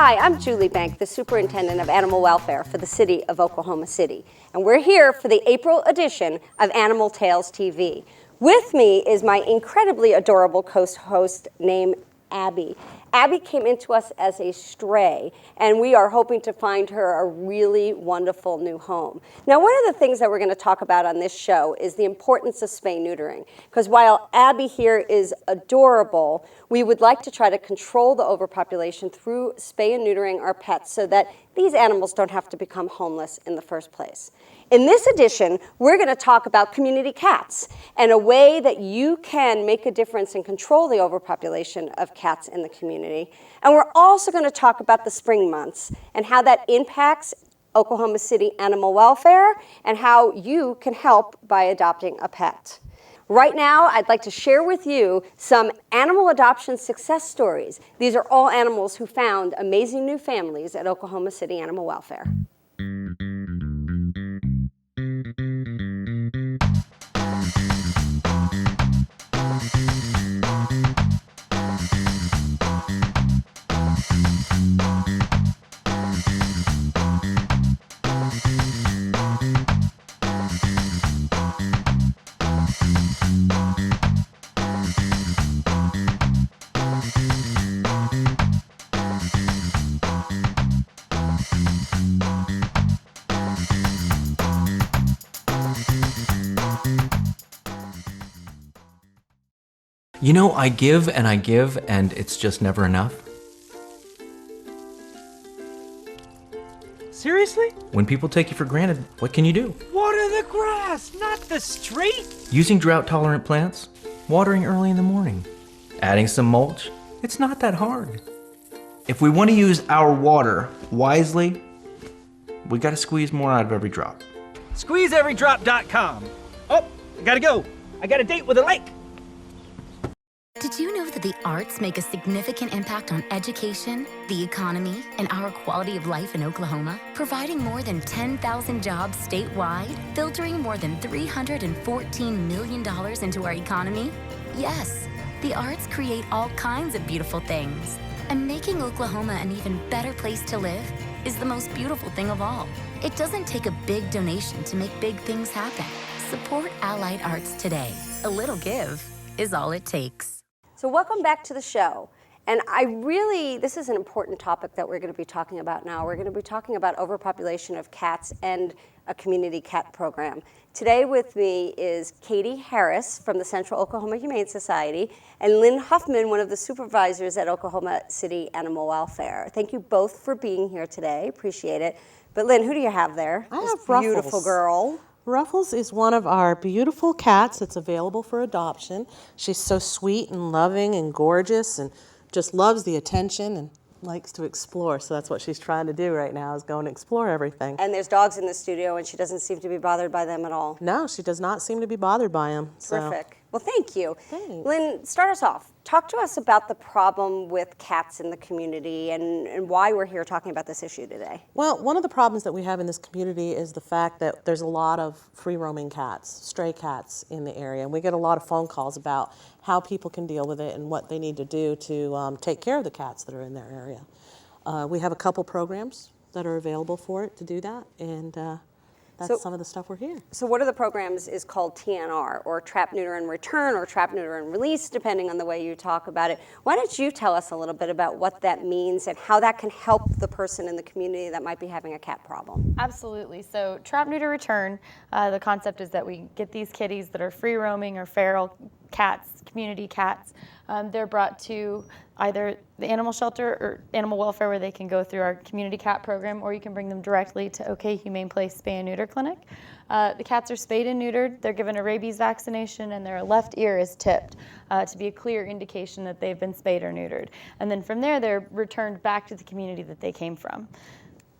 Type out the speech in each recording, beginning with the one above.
Hi, I'm Julie Bank, the Superintendent of Animal Welfare for the City of Oklahoma City. And we're here for the April edition of Animal Tails TV. With me is my incredibly adorable co-host named Abby. Abby came into us as a stray, and we are hoping to find her a really wonderful new home. Now, one of the things that we're going to talk about on this show is the importance of spay-neutering, because while Abby here is adorable, we would like to try to control the overpopulation through spay and neutering our pets so that these animals don't have to become homeless in the first place. In this edition, we're going to talk about community cats and a way that you can make a difference and control the overpopulation of cats in the community. And we're also going to talk about the spring months and how that impacts Oklahoma City animal welfare and how you can help by adopting a pet. Right now, I'd like to share with you some animal adoption success stories. These are all animals who found amazing new families at Oklahoma City Animal Welfare. You know, I give, and it's just never enough. Seriously? When people take you for granted, what can you do? Water the grass, not the street! Using drought-tolerant plants, watering early in the morning, adding some mulch, it's not that hard. If we want to use our water wisely, we gotta squeeze more out of every drop. SqueezeEveryDrop.com. Oh, I gotta go. I got a date with a lake. Did you know that the arts make a significant impact on education, the economy, and our quality of life in Oklahoma? Providing more than 10,000 jobs statewide, filtering more than $314 million into our economy? Yes, the arts create all kinds of beautiful things. And making Oklahoma an even better place to live is the most beautiful thing of all. It doesn't take a big donation to make big things happen. Support Allied Arts today. A little give is all it takes. So welcome back to the show. And this is an important topic that we're going to be talking about now. We're going to be talking about overpopulation of cats and a community cat program. Today with me is Katie Harris from the Central Oklahoma Humane Society and Lynn Huffman, one of the supervisors at Oklahoma City Animal Welfare. Thank you both for being here today. Appreciate it. But Lynn, who do you have there? I This have Ruffles. beautiful girl. Ruffles is one of our beautiful cats that's available for adoption. She's so sweet and loving and gorgeous and just loves the attention and likes to explore. So that's what she's trying to do right now, is go and explore everything. And there's dogs in the studio, and she doesn't seem to be bothered by them at all. No, she does not seem to be bothered by them. Terrific. Well, thank you. Thanks. Lynn, start us off. Talk to us about the problem with cats in the community and why we're here talking about this issue today. Well, one of the problems that we have in this community is the fact that there's a lot of free-roaming cats, stray cats in the area. And we get a lot of phone calls about how people can deal with it and what they need to do to take care of the cats that are in their area. We have a couple programs that are available for it to do that, and that's some of the stuff we're here. So one of the programs is called TNR, or Trap, Neuter, and Return, or Trap, Neuter, and Release, depending on the way you talk about it. Why don't you tell us a little bit about what that means and how that can help the person in the community that might be having a cat problem? Absolutely. So Trap, Neuter, Return, the concept is that we get these kitties that are free roaming or feral cats, community cats. They're brought to either the animal shelter or animal welfare, where they can go through our community cat program, or you can bring them directly to OK Humane Place Spay and Neuter Clinic. The cats are spayed and neutered. They're given a rabies vaccination, and their left ear is tipped to be a clear indication that they've been spayed or neutered. And then from there, they're returned back to the community that they came from.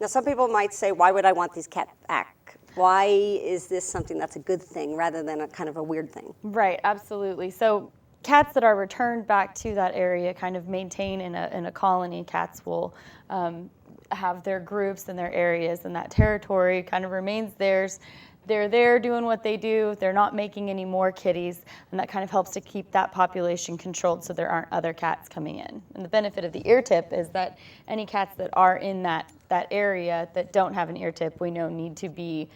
Now, some people might say, why would I want these cats back? Why is this something that's a good thing rather than a kind of a weird thing? Right, absolutely. So cats that are returned back to that area kind of maintain in a colony. Cats will have their groups and their areas, and that territory kind of remains theirs. they're there doing what they do. They're not making any more kitties, and that kind of helps to keep that population controlled so there aren't other cats coming in. And the benefit of the ear tip is that any cats that are in that area that don't have an ear tip, we know need to be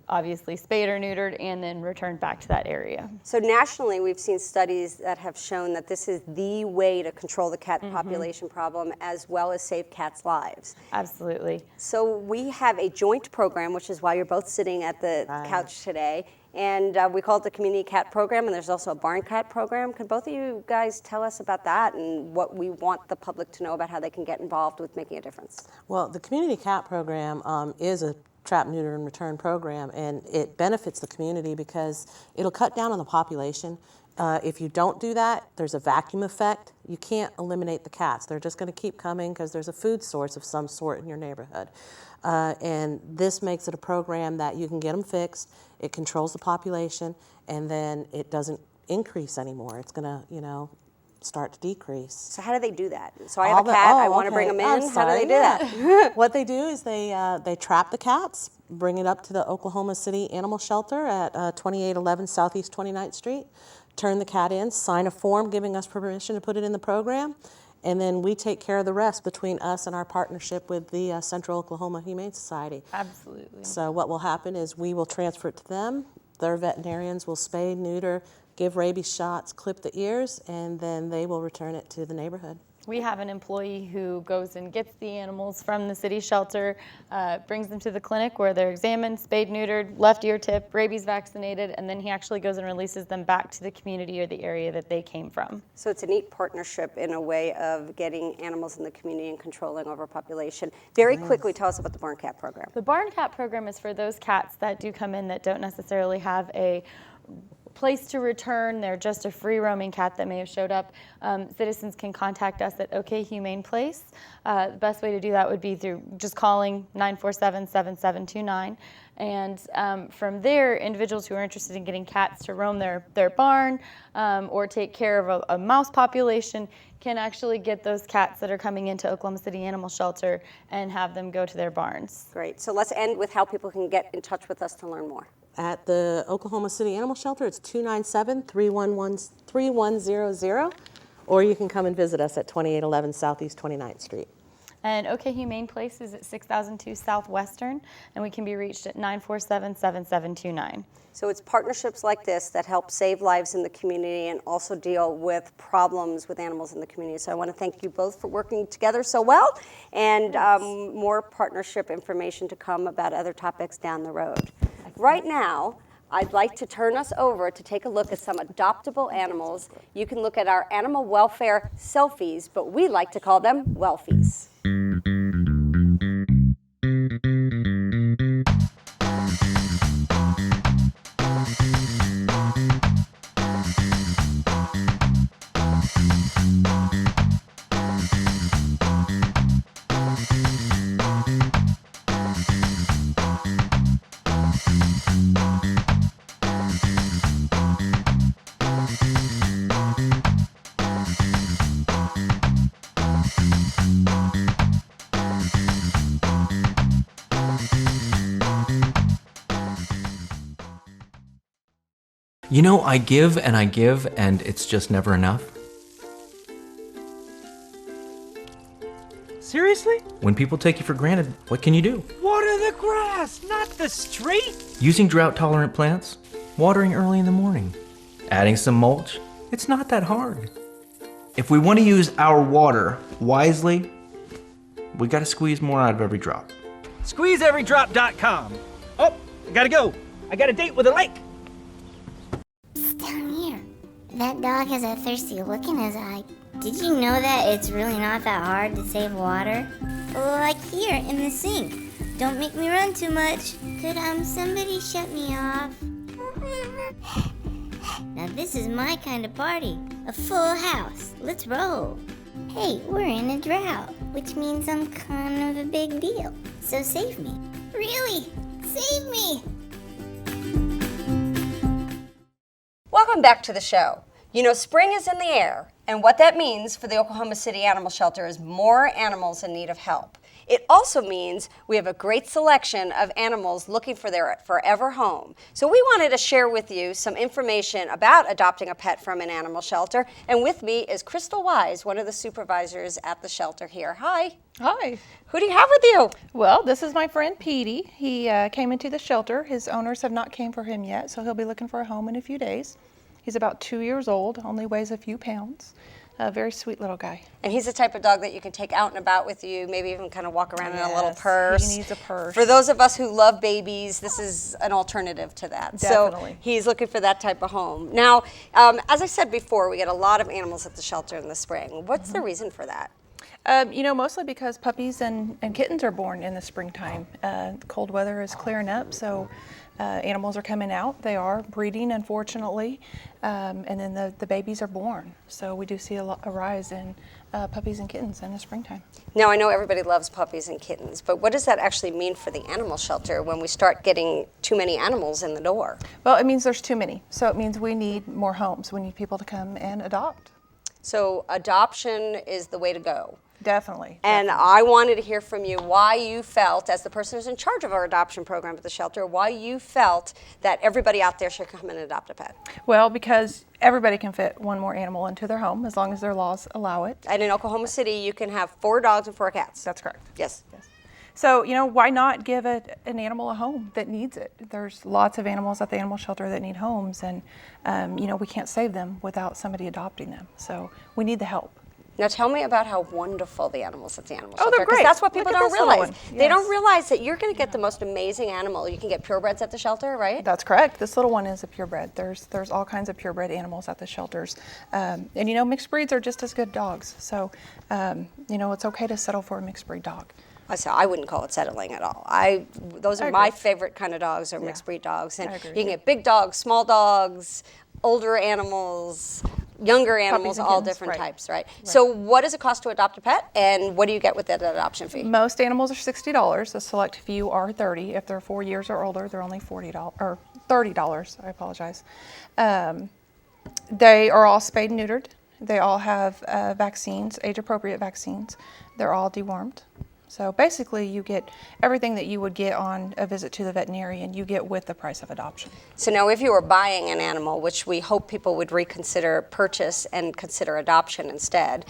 obviously spayed or neutered and then returned back to that area. So nationally, we've seen studies that have shown that this is the way to control the cat population problem as well as save cats' lives. Absolutely. So we have a joint program, which is why you're both sitting at the couch today, and we call it the Community Cat Program, and there's also a Barn Cat Program. Could both of you guys tell us about that and what we want the public to know about how they can get involved with making a difference? Well, the Community Cat Program is a trap, neuter, and return program, and it benefits the community because it'll cut down on the population. If you don't do that, there's a vacuum effect. You can't eliminate the cats. They're just going to keep coming because there's a food source of some sort in your neighborhood. And this makes it a program that you can get them fixed, it controls the population, and then it doesn't increase anymore. It's going to, start to decrease. So how do they do that? So I have a cat, I want to bring them in. How do they do that? What they do is they trap the cats, bring it up to the Oklahoma City Animal Shelter at 2811 Southeast 29th Street, turn the cat in, sign a form giving us permission to put it in the program, and then we take care of the rest between us and our partnership with the Central Oklahoma Humane Society. Absolutely. So what will happen is we will transfer it to them, their veterinarians will spay, neuter, give rabies shots, clip the ears, and then they will return it to the neighborhood. We have an employee who goes and gets the animals from the city shelter, brings them to the clinic where they're examined, spayed, neutered, left ear tip, rabies vaccinated, and then he actually goes and releases them back to the community or the area that they came from. So it's a neat partnership in a way of getting animals in the community and controlling overpopulation. Very quickly, tell us about the Barn Cat Program. The Barn Cat Program is for those cats that do come in that don't necessarily have a place to return. They're just a free roaming cat that may have showed up. Citizens can contact us at OK Humane Place. The best way to do that would be through just calling 947-7729. And from there, individuals who are interested in getting cats to roam their barn or take care of a mouse population can actually get those cats that are coming into Oklahoma City Animal Shelter and have them go to their barns. Great. So let's end with how people can get in touch with us to learn more. At the Oklahoma City Animal Shelter, it's 297-311-3100, or you can come and visit us at 2811 Southeast 29th Street. And OK Humane Place is at 6002 Southwestern, and we can be reached at 947-7729. So it's partnerships like this that help save lives in the community and also deal with problems with animals in the community. So I want to thank you both for working together so well, and more partnership information to come about other topics down the road. Right now, I'd like to turn us over to take a look at some adoptable animals. You can look at our animal welfare selfies, but we like to call them Welfies. You know, I give, and it's just never enough. Seriously? When people take you for granted, what can you do? Water the grass, not the street! Using drought-tolerant plants, watering early in the morning, adding some mulch, it's not that hard. If we want to use our water wisely, we gotta squeeze more out of every drop. SqueezeEveryDrop.com. Oh, I gotta go. I got a date with a lake. Down here. That dog has a thirsty look in his eye. Did you know that it's really not that hard to save water? Like here in the sink. Don't make me run too much. Could somebody shut me off? Now this is my kind of party. A full house. Let's roll. Hey, we're in a drought, which means I'm kind of a big deal. So save me. Really? Save me! Welcome back to the show. You know, spring is in the air, and what that means for the Oklahoma City Animal Shelter is more animals in need of help. It also means we have a great selection of animals looking for their forever home. So we wanted to share with you some information about adopting a pet from an animal shelter. And with me is Crystal Wise, one of the supervisors at the shelter here. Hi. Hi. Who do you have with you? Well, this is my friend Petey. He came into the shelter. His owners have not came for him yet, so he'll be looking for a home in a few days. He's about 2 years old, only weighs a few pounds. A very sweet little guy. And he's the type of dog that you can take out and about with you, maybe even kind of walk around in a little Yes, purse. he needs a purse. For those of us who love babies, this is an alternative to that. Definitely. So he's looking for that type of home. Now, as I said before, we get a lot of animals at the shelter in the spring. What's the reason for that? Mostly because puppies and kittens are born in the springtime. Cold weather is clearing up, so animals are coming out. They are breeding, unfortunately, and then the babies are born. So we do see a rise in puppies and kittens in the springtime. Now, I know everybody loves puppies and kittens, but what does that actually mean for the animal shelter when we start getting too many animals in the door? Well, it means there's too many. So it means we need more homes. We need people to come and adopt. So adoption is the way to go. Definitely. And I wanted to hear from you why you felt, as the person who's in charge of our adoption program at the shelter, why you felt that everybody out there should come and adopt a pet. Well, because everybody can fit one more animal into their home as long as their laws allow it. And in Oklahoma City, you can have 4 dogs and 4 cats. That's correct. Yes. So, why not give an animal a home that needs it? There's lots of animals at the animal shelter that need homes, and, we can't save them without somebody adopting them. So we need the help. Now tell me about how wonderful the animals at the animal Oh, shelter. they're great. Because that's what people Look at don't this little realize. one. They don't Yes. realize that you're going to get the most amazing animal. You can get purebreds at the shelter, right? That's correct. This little one is a purebred. There's all kinds of purebred animals at the shelters. And mixed breeds are just as good dogs. So, it's okay to settle for a mixed breed dog. So I wouldn't call it settling at all. Those are I my agree. favorite kind of dogs, are mixed breed dogs. And I agree you with can you. get big dogs, small dogs, older animals, younger animals, and all kittens, different right. types, right? So what does it cost to adopt a pet, and what do you get with that adoption fee? Most animals are $60. A select few are $30. If they're 4 years or older, they're only $40 or $30. I apologize. They are all spayed and neutered. They all have vaccines, age-appropriate vaccines. They're all dewormed. So basically, you get everything that you would get on a visit to the veterinarian, you get with the price of adoption. So now if you were buying an animal, which we hope people would reconsider purchase and consider adoption instead,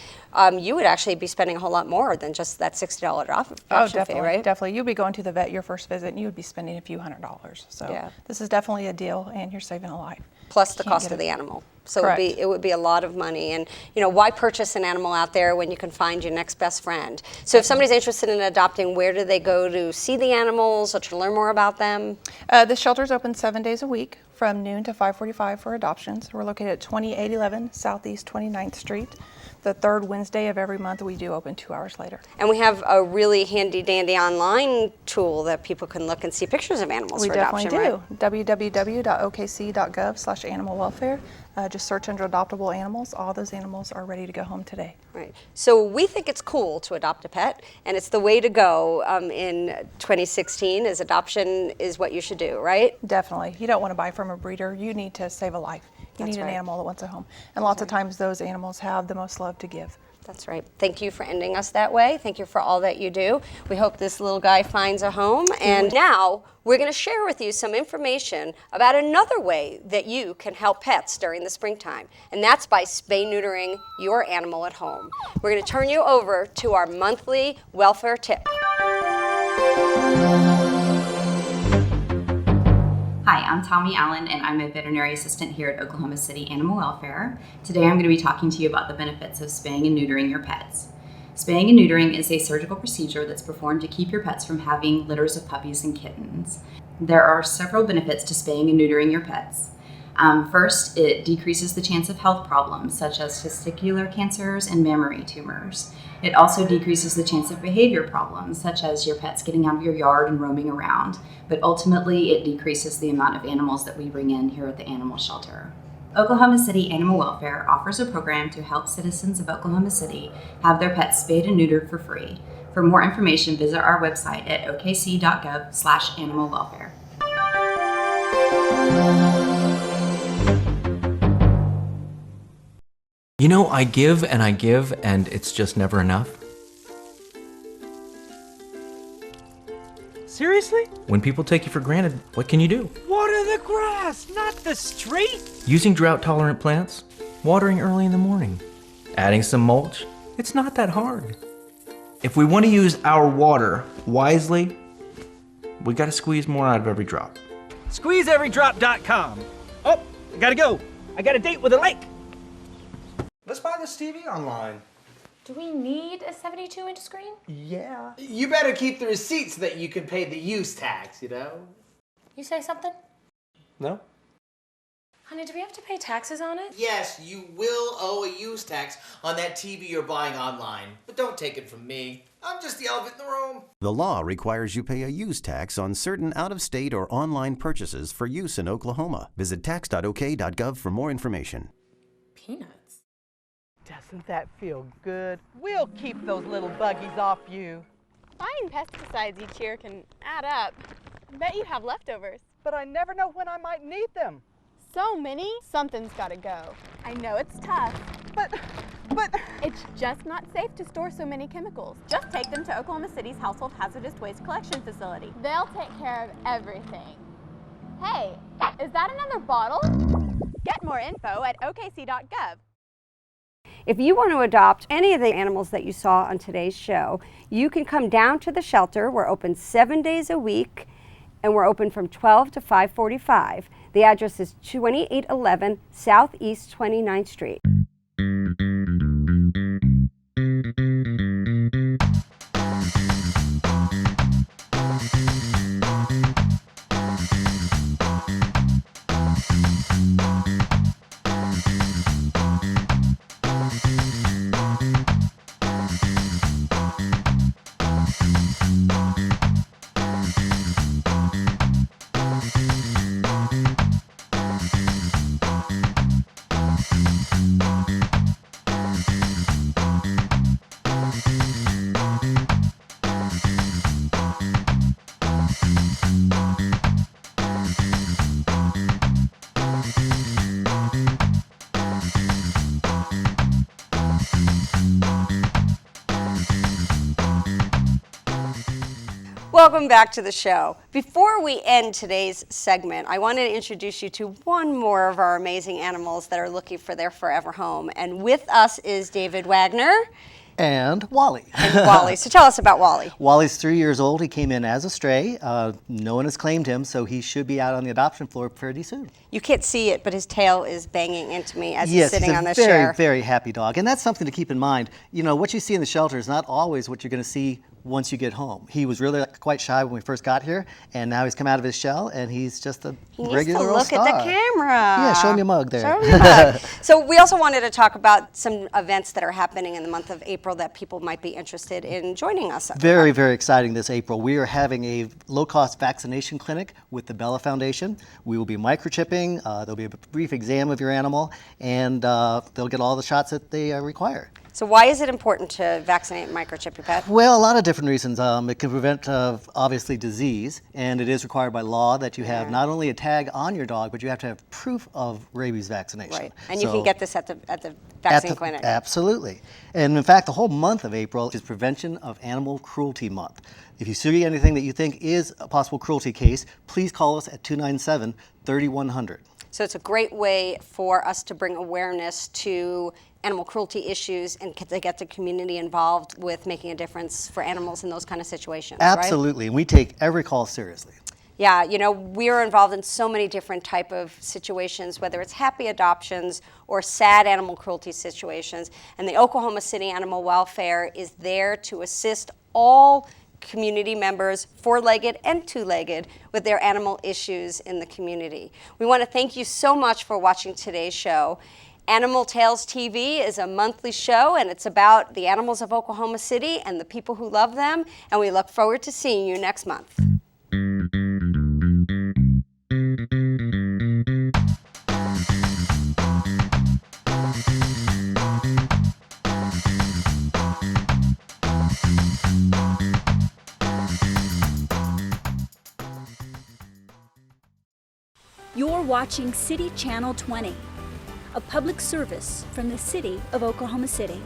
you would actually be spending a whole lot more than just that $60 adoption Definitely, fee, right? definitely. You'll be going to the vet your first visit, and you would be spending a few $100s. So Yeah. this is definitely a deal, and you're saving a life. Plus the Can't cost get of it. the animal. So Correct. it would be a lot of money. And, why purchase an animal out there when you can find your next best friend? So if somebody's interested in adopting, where do they go to see the animals or to learn more about them? The shelter's open 7 days a week from noon to 5:45 for adoptions. We're located at 2811 Southeast 29th Street. The third Wednesday of every month, we do open 2 hours later. And we have a really handy dandy online tool that people can look and see pictures of animals We for definitely adoption, do. www.okc.gov/animal welfare. Just search under adoptable animals. All those animals are ready to go home today. Right. So we think it's cool to adopt a pet, and it's the way to go in 2016, is adoption is what you should do, right? Definitely. You don't want to buy from a breeder. You need to save a life. You That's need an right. animal that wants a home. And lots of times those animals have the most love to give. That's right. Thank you for ending us that way. Thank you for all that you do. We hope this little guy finds a home. And now we're going to share with you some information about another way that you can help pets during the springtime. And that's by spay-neutering your animal at home. We're going to turn you over to our monthly welfare tip. Hi, I'm Tommy Allen, and I'm a veterinary assistant here at Oklahoma City Animal Welfare. Today I'm going to be talking to you about the benefits of spaying and neutering your pets. Spaying and neutering is a surgical procedure that's performed to keep your pets from having litters of puppies and kittens. There are several benefits to spaying and neutering your pets. First, it decreases the chance of health problems such as testicular cancers and mammary tumors. It also decreases the chance of behavior problems such as your pets getting out of your yard and roaming around. But ultimately, it decreases the amount of animals that we bring in here at the animal shelter. Oklahoma City Animal Welfare offers a program to help citizens of Oklahoma City have their pets spayed and neutered for free. For more information, visit our website at okc.gov/animal welfare. I give, and it's just never enough. Seriously? When people take you for granted, what can you do? Water the grass, not the street. Using drought-tolerant plants, watering early in the morning, adding some mulch, it's not that hard. If we want to use our water wisely, we got to squeeze more out of every drop. Squeezeeverydrop.com. Oh, I gotta go. I got a date with a lake. Let's buy this TV online. Do we need a 72-inch screen? Yeah. You better keep the receipts so that you can pay the use tax, you know? You say something? No? Honey, do we have to pay taxes on it? Yes, you will owe a use tax on that TV you're buying online. But don't take it from me. I'm just the elephant in the room. The law requires you pay a use tax on certain out-of-state or online purchases for use in Oklahoma. Visit tax.ok.gov for more information. Peanuts. Doesn't that feel good? We'll keep those little buggies off you. Buying pesticides each year can add up. I bet you have leftovers. But I never know when I might need them. So many, something's gotta go. I know it's tough, but it's just not safe to store so many chemicals. Just take them to Oklahoma City's Household Hazardous Waste Collection Facility. They'll take care of everything. Hey, is that another bottle? Get more info at okc.gov. If you want to adopt any of the animals that you saw on today's show, you can come down to the shelter. We're open 7 days a week, and we're open from 12 to 5:45. The address is 2811 Southeast 29th Street. Welcome back to the show. Before we end today's segment, I wanted to introduce you to one more of our amazing animals that are looking for their forever home. And with us is David Wagner. And Wally. And Wally. So tell us about Wally. Wally's 3 years old. He came in as a stray. No one has claimed him, so he should be out on the adoption floor pretty soon. You can't see it, but his tail is banging into me as he's sitting on the chair. Yes, he's a very, chair. very happy dog. And that's something to keep in mind. You know, what you see in the shelter is not always what you're going to see once you get home. He was really quite shy when we first got here, and now he's come out of his shell, and he's just a regular old star. Look at the camera. Yeah, show him your mug there. Show him your mug. So we also wanted to talk about some events that are happening in the month of April that people might be interested in joining us. Very, very exciting this April. We are having a low-cost vaccination clinic with the Bella Foundation. We will be microchipping. There'll be a brief exam of your animal, and they'll get all the shots that they require. So why is it important to vaccinate and microchip your pet? Well, a lot of different reasons. It can prevent, obviously, disease, and it is required by law that you have not only a tag on your dog, but you have to have proof of rabies vaccination. Right, and you can get this at the vaccine clinic. Absolutely. And in fact, the whole month of April is Prevention of Animal Cruelty Month. If you see anything that you think is a possible cruelty case, please call us at 297-3100. So it's a great way for us to bring awareness to animal cruelty issues and to get the community involved with making a difference for animals in those kind of situations. Absolutely, right? And we take every call seriously. Yeah, you know, we are involved in so many different type of situations, whether it's happy adoptions or sad animal cruelty situations, and the Oklahoma City Animal Welfare is there to assist all community members, four-legged and two-legged, with their animal issues in the community. We want to thank you so much for watching today's show. Animal Tails TV is a monthly show, and it's about the animals of Oklahoma City and the people who love them, and we look forward to seeing you next month. You're watching City Channel 20, a public service from the City of Oklahoma City.